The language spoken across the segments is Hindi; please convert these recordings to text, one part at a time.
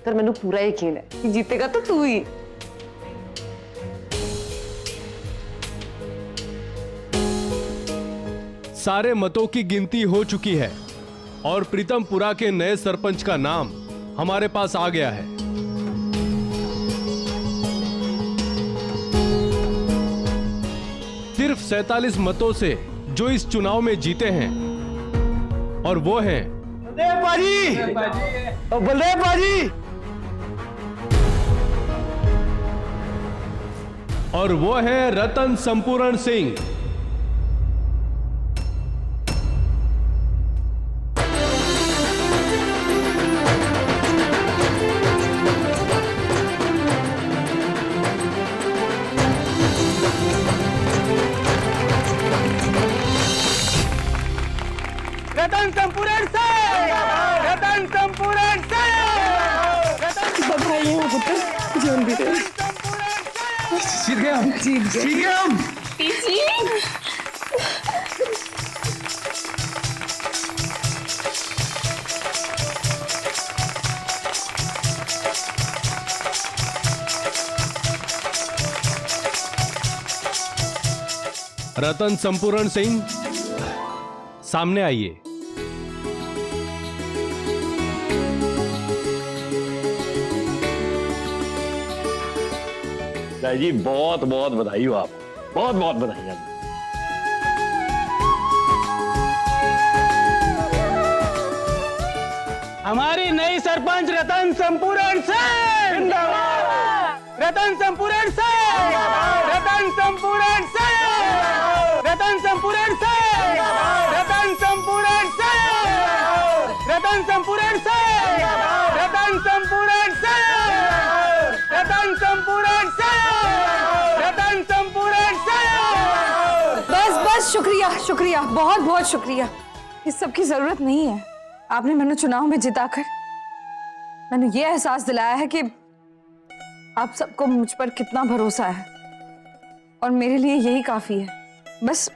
पर मैनू पूरा यकीन है कि जीतेगा तो तू ही। सारे मतों की गिनती हो चुकी है और प्रीतमपुरा के नए सरपंच का नाम हमारे पास आ गया है। सिर्फ 47 मतों से जो इस चुनाव में जीते हैं और वो हैं बलदेव बाजी और वो है रतन संपूर्ण सिंह। रतन संपूर्ण सिंह, रतन संपूर्ण सिंह, बधाई हो पुत्र, जीवन भी रहे। जीत गए हम, जीत गए हम। रतन संपूर्ण सिंह सामने आइए। जी बहुत बहुत बधाई हो आप, बहुत बहुत बधाई आपको। हमारी नई सरपंच रतन संपूर्ण सिंह जिंदाबाद, रतन संपूर्ण सिंह, रतन संपूर्ण सिंह, रतन संपूर्ण सिंह, रतन संपूर्ण सिंह, रतन संपूर्ण सिंह, रतन संपूर्ण सिंह, रतन संपूर्ण सिंह, रतन संपूर्ण सिंह। बस बस, शुक्रिया शुक्रिया, बहुत बहुत शुक्रिया। इस सब की जरूरत नहीं है। आपने मैंने चुनाव में जिताकर मैंने ये एहसास दिलाया है कि आप सबको मुझ पर कितना भरोसा है और मेरे लिए यही काफी है। बस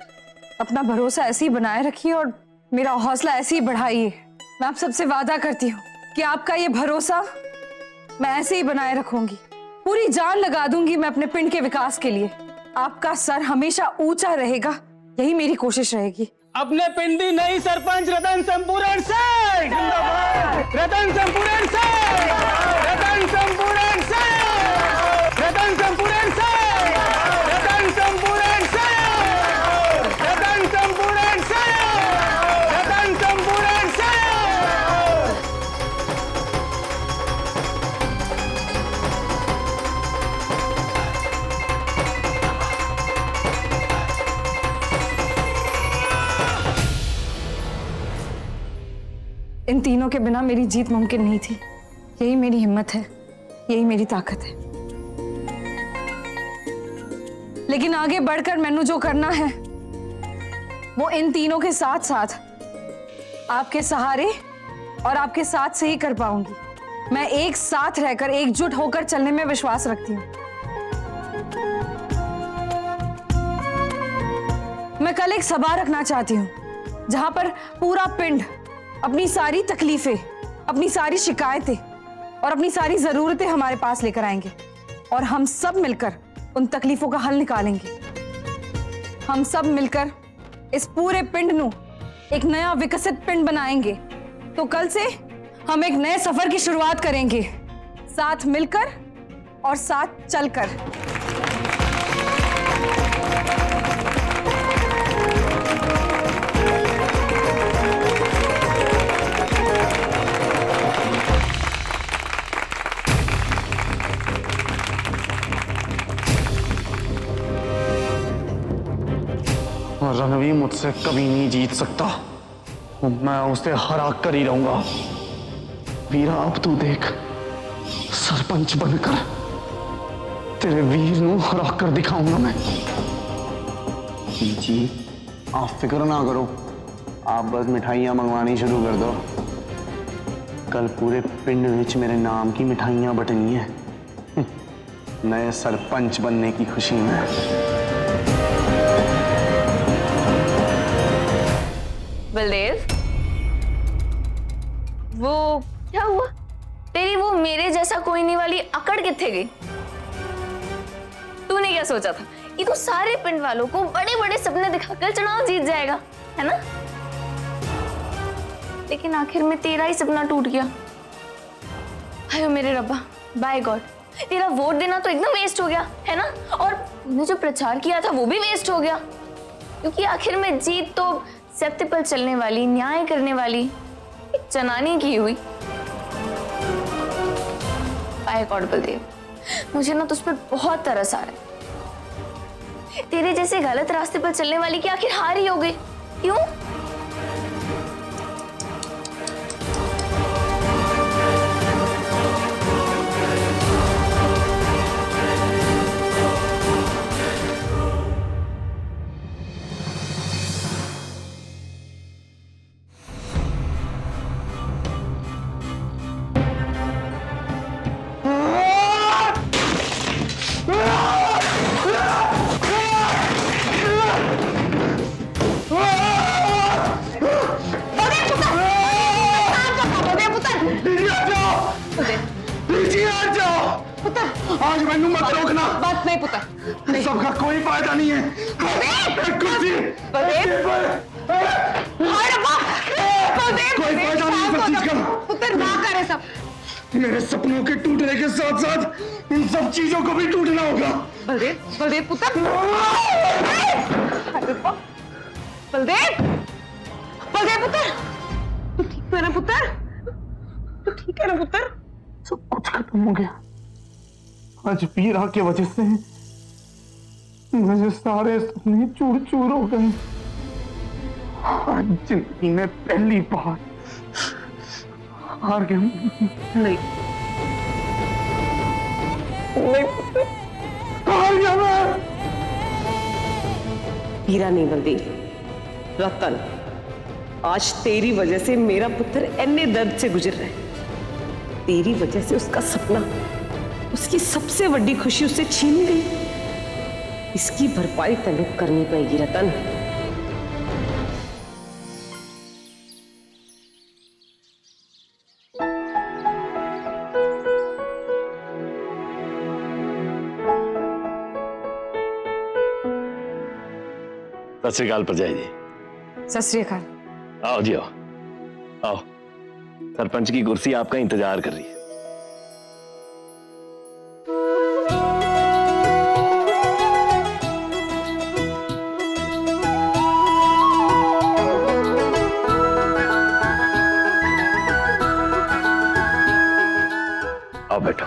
अपना भरोसा ऐसे ही बनाए रखिए और मेरा हौसला ऐसे ही बढ़ाइए। मैं आप सबसे वादा करती हूँ कि आपका ये भरोसा मैं ऐसे ही बनाए रखूंगी। पूरी जान लगा दूंगी मैं अपने पिंड के विकास के लिए। आपका सर हमेशा ऊंचा रहेगा, यही मेरी कोशिश रहेगी। अपने पिंडी नई सरपंच रतन संपूर्ण सिंह जिंदाबाद, रतन संपूर्ण सिंह, रतन संपूर्ण सिंह, रतन संपूर्ण सिंह, रतन संपूर्ण सिंह, रतन संपूर्ण सिंह, रतन संपूर्ण सिंह। इन तीनों के बिना मेरी जीत मुमकिन नहीं थी। यही मेरी हिम्मत है, यही मेरी ताकत है। लेकिन आगे बढ़कर मैंने जो करना है वो इन तीनों के साथ साथ आपके सहारे और आपके साथ से ही कर पाऊंगी। मैं एक साथ रहकर एकजुट होकर चलने में विश्वास रखती हूँ। मैं कल एक सभा रखना चाहती हूँ जहां पर पूरा पिंड अपनी सारी तकलीफें, अपनी सारी शिकायतें और अपनी सारी जरूरतें हमारे पास लेकर आएंगे और हम सब मिलकर उन तकलीफों का हल निकालेंगे। हम सब मिलकर इस पूरे पिंड नू एक नया विकसित पिंड बनाएंगे। तो कल से हम एक नए सफर की शुरुआत करेंगे, साथ मिलकर और साथ चलकर। रणवीर मुझसे कभी नहीं जीत सकता, मैं उसे हरा कर ही रहूंगा। वीरा अब तू देख, सरपंच बनकर तेरे वीर नू हरा कर दिखाऊंगा मैं। जी आप फिक्र ना करो, आप बस मिठाइयां मंगवानी शुरू कर दो। कल पूरे पिंड विच मेरे नाम की मिठाइयां बटनी है, नए सरपंच बनने की खुशी में। बलदेव, वो क्या हुआ? तेरी वो मेरे जैसा कोई नहीं वाली अकड़ किथे गई? तूने क्या सोचा था कि तू सारे पिंड वालों को बड़े बड़े सपने दिखाकर चुनाव जीत जाएगा, है ना? लेकिन आखिर में तेरा ही सपना टूट गया। हाय मेरे रब्बा, बाय गॉड, तेरा वोट देना तो एकदम वेस्ट हो गया, है ना? और तूने जो प्रचार किया था वो भी वेस्ट हो गया, क्योंकि आखिर में जीत तो सत्य पर चलने वाली, न्याय करने वाली एक जनानी की हुई। बाय गॉड बलदेव, मुझे ना तुझ पर बहुत तरस आ रहा है। तेरे जैसे गलत रास्ते पर चलने वाली की आखिर हार ही हो गई, क्यों? आज मैनू मत रोकना। बात नहीं पुत्र, सबका कोई फायदा नहीं है। कुर्सी कोई फायदा नहीं सब चीज का। पुत्र ना करे सब। मेरे सपनों के टूटने के साथ साथ इन सब चीजों को भी टूटना होगा। बलदेव, बलदेव पुत्र, बलदेव, बलदेव पुत्र, तू ठीक है ना पुत्र? तू ठीक है ना पुत्र? सब कुछ खत्म हो गया। आज वीरा की वजह से मुझे सारे सपने चूर चूर हो गए। आज जिंदगी में पहली बार हार गया। नहीं, हार गया मैं। वीरा नहीं बलदेव, रतन, आज तेरी वजह से मेरा पुत्र इतने दर्द से गुजर रहा है। तेरी वजह से उसका सपना, उसकी सबसे बड़ी खुशी उससे छीन गई। इसकी भरपाई तेनू करनी पड़ेगी रतन। सत श्री अकाल प्रजा जी। सत श्री अकाल। आओ जी, आओ आओ। सरपंच की कुर्सी आपका इंतजार कर रही है। आओ बैठो।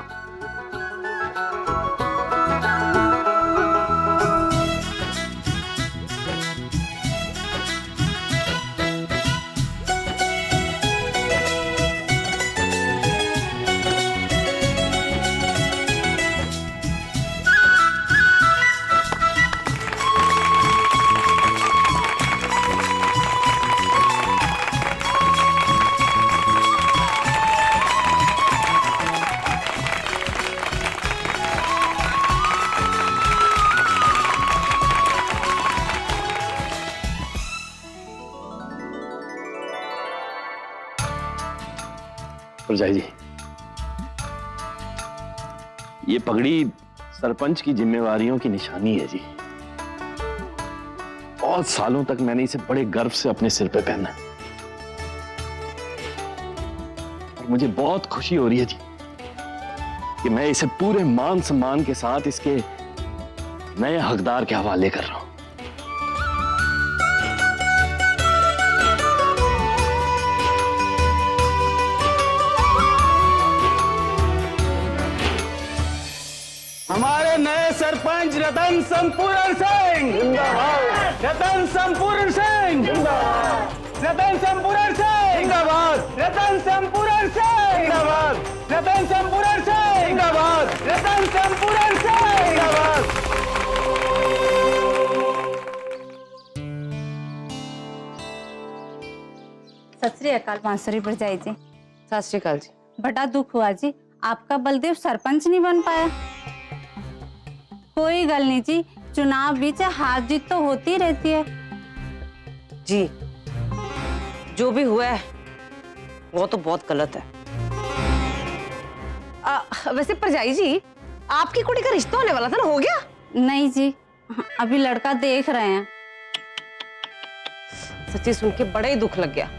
प्रजाई जी, ये पगड़ी सरपंच की जिम्मेवारियों की निशानी है जी। बहुत सालों तक मैंने इसे बड़े गर्व से अपने सिर पे पहना और मुझे बहुत खुशी हो रही है जी कि मैं इसे पूरे मान सम्मान के साथ इसके नए हकदार के हवाले कर रहा हूं। हमारे नए सरपंच रतन संपूर्ण सिंह जिंदाबाद। रतन संपूर्ण सिंह जिंदाबाद। रतन संपूर्ण सिंह जिंदाबाद। रतन संपूर्ण सिंह जिंदाबाद। रतन संपूर्ण सिंह जिंदाबाद। रतन संपूर्ण सिंह जिंदाबाद। सत श्री अकाल बांसुरी परजाई जी। सत श्री अकाल जी। बड़ा दुख हुआ जी, आपका बलदेव सरपंच नहीं बन पाया। कोई गल नहीं जी, चुनाव बीच हार जीत तो होती रहती है जी। जो भी हुआ है वो तो बहुत गलत है। वैसे परजाई जी, आपकी कुड़ी का रिश्ता होने वाला था ना, हो गया? नहीं जी, अभी लड़का देख रहे हैं। सच्ची सुन के बड़ा ही दुख लग गया।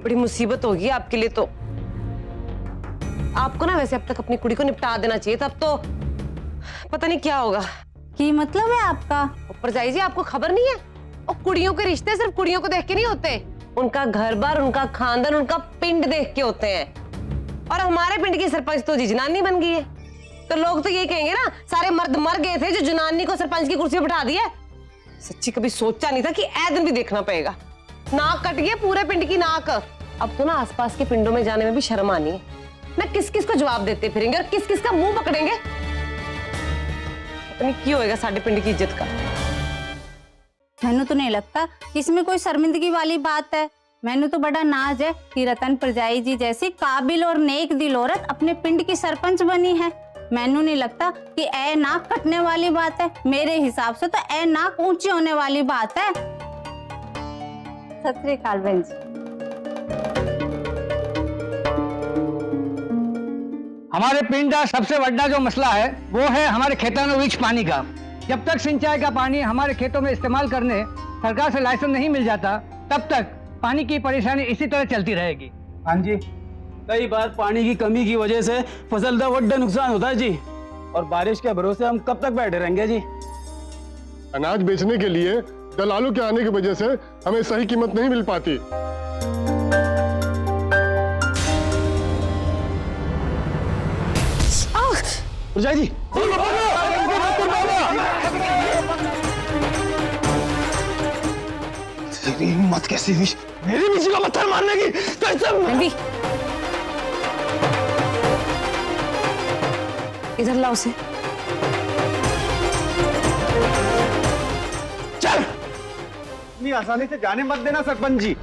बड़ी मुसीबत होगी आपके लिए तो। आपको ना वैसे अब तक अपनी कुड़ी को निपटा देना चाहिए था, अब तो पता नहीं क्या होगा। की मतलब है आपका? परजाई जी, आपको खबर नहीं है? और कुड़ियों के रिश्ते सिर्फ कुड़ियों को देख के नहीं होते, उनका घर बार, उनका खानदान, उनका पिंड देख के होते हैं। और हमारे पिंड की सरपंच तो जी जनानी बन गई है, तो लोग तो यही कहेंगे ना, सारे मर्द मर गए थे जो जनानी को सरपंच की कुर्सी पर बिठा दिया। सच्ची कभी सोचा नहीं था कि ए दिन भी देखना पड़ेगा। नाक कट गई पूरे पिंड की नाक। अब तो ना आसपास के पिंडों में जाने में भी शर्म आनी है। मैं किस किस को जवाब देते फिरेंगे और किस किस का मुंह पकड़ेंगे। पता नहीं क्यों होएगा साडे पिंड की इज्जत का। मैनू तो नहीं लगता कि इसमें कोई शर्मिंदगी वाली बात है। मैनू तो बड़ा नाज है कि रतन परजाई जी जैसी काबिल और नेक दिल औरत अपने पिंड की सरपंच बनी है। मैनू नहीं लगता कि ए नाक कटने वाली बात है। मेरे हिसाब से तो ए नाक ऊंची होने वाली बात है। सत श्री अकाल बहन जी। हमारे पिंड का सबसे बड़ा जो मसला है वो है हमारे खेतों में रिच पानी का। जब तक सिंचाई का पानी हमारे खेतों में इस्तेमाल करने सरकार से लाइसेंस नहीं मिल जाता, तब तक पानी की परेशानी इसी तरह चलती रहेगी। हाँ जी, कई बार पानी की कमी की वजह से फसल का बड़ा नुकसान होता है जी, और बारिश के भरोसे हम कब तक बैठे रहेंगे जी। अनाज बेचने के लिए दलालों के आने की वजह से हमें सही कीमत नहीं मिल पाती। परजाई जी, तेरी हिम्मत कैसी हुई मेरी बीजी को पत्थर मारने की? रणवी, इधर लाओ उसे। चल। इतनी आसानी से जाने मत देना सरपंच जी।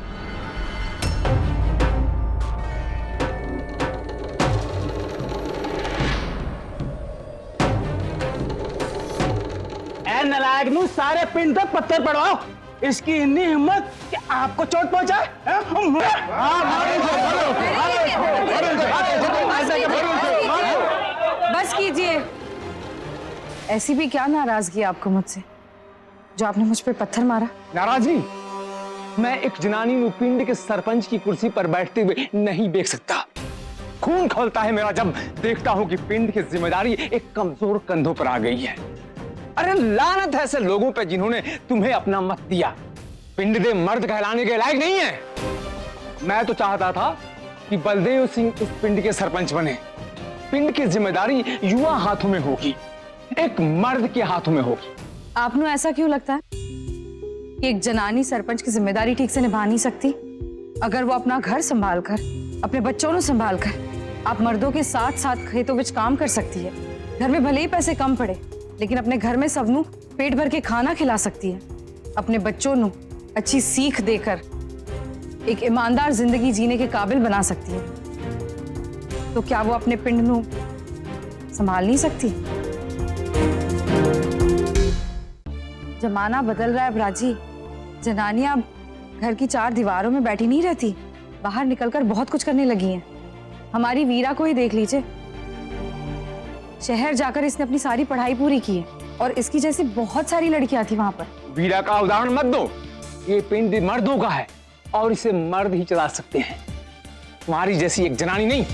नालायक नू सारे पिंड तक पत्थर पड़वाओ। इसकी इतनी हिम्मत कि आपको चोट पहुंचाए। बस कीजिए। ऐसी भी क्या नाराजगी आपको मुझसे जो आपने मुझ पे पत्थर मारा? नाराजगी? मैं एक जनानी पिंड के सरपंच की कुर्सी पर बैठते हुए नहीं देख सकता। खून खौलता है मेरा जब देखता हूं कि पिंड की जिम्मेदारी एक कमजोर कंधों पर आ गई है। अरे लानत है ऐसे लोगों पे जिन्होंने तुम्हें अपना मत दिया। पिंड के मर्द कहलाने के लायक नहीं है। मैं तो चाहता था कि बलदेव सिंह इस पिंड के सरपंच बने। पिंड की जिम्मेदारी युवा हाथों में होगी, एक मर्द के हाथों में होगी। आपको ऐसा क्यों लगता है कि एक जनानी सरपंच की जिम्मेदारी ठीक से निभा नहीं सकती? अगर वो अपना घर संभाल कर, अपने बच्चों को संभाल कर आप मर्दों के साथ साथ खेतों में काम कर सकती है। घर में भले ही पैसे कम पड़े, लेकिन अपने घर में सबनू पेट भर के खाना खिला सकती है। अपने बच्चों को अच्छी सीख देकर एक ईमानदार जिंदगी जीने के काबिल बना सकती है। तो क्या वो अपने पिंड नू संभाल नहीं सकती? जमाना बदल रहा है ब्राजी। जनानियां घर की चार दीवारों में बैठी नहीं रहती, बाहर निकलकर बहुत कुछ करने लगी हैं। हमारी वीरा को ही देख लीजिए, शहर जाकर इसने अपनी सारी पढ़ाई पूरी की है और इसकी जैसी बहुत सारी लड़कियां थी वहां पर। वीरा का उदाहरण मत दो, ये पिंड मर्दों का है और इसे मर्द ही चला सकते हैं, तुम्हारी जैसी एक जनानी नहीं।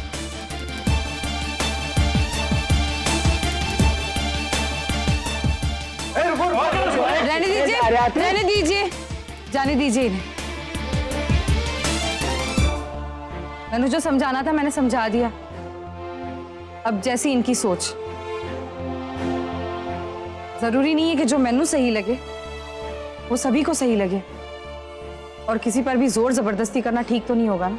रहने दीजिए, रहने दीजिए, जाने दीजिए इन्हें। मैंने जो समझाना था मैंने समझा दिया। अब जैसी इनकी सोच। जरूरी नहीं है कि जो मैनू सही लगे वो सभी को सही लगे, और किसी पर भी जोर जबरदस्ती करना ठीक तो नहीं होगा ना।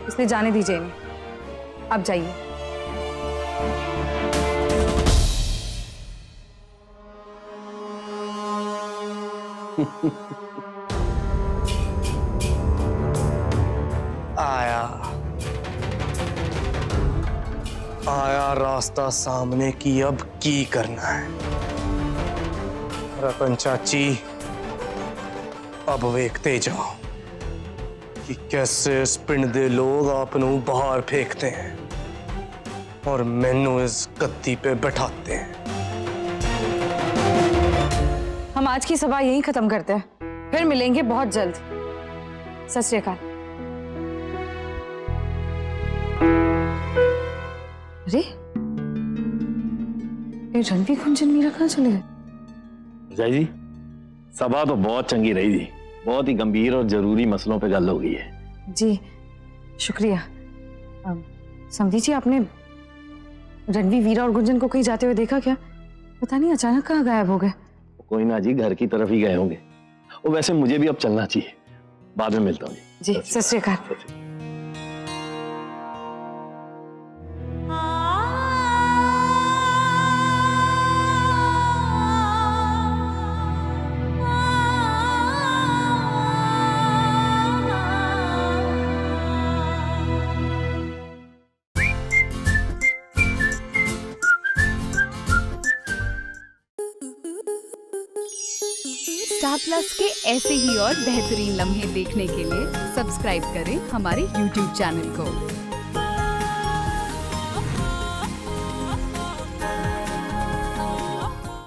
इसलिए जाने दीजिए इन्हें, आप जाइए। आया रास्ता सामने की, अब की करना है। रतन चाची अब वेखते जाओ कि कैसे इस पिंड दे लोग आपनू बाहर फेंकते हैं और मैनू इस गद्दी पे बैठाते हैं। हम आज की सभा यहीं खत्म करते हैं, फिर मिलेंगे बहुत जल्द। सत श्री अकाल। अरे ये रणवीर गुंजन मीरा कहाँ चले गए? जय जी, सभा तो बहुत चंगी रही जी। बहुत ही गंभीर और जरूरी मसलों पे गल हो गई है। जी शुक्रिया। समझी जी, आपने रणवीर, वीरा और गुंजन को कहीं जाते हुए देखा क्या? पता नहीं अचानक कहाँ गायब हो गए। कोई ना जी, घर की तरफ ही गए होंगे। और वैसे मुझे भी अब चलना चाहिए, बाद में मिलता हूँ जी। जी सत श्री अकाल। स्टार प्लस के ऐसे ही और बेहतरीन लम्हे देखने के लिए सब्सक्राइब करें हमारे YouTube चैनल को।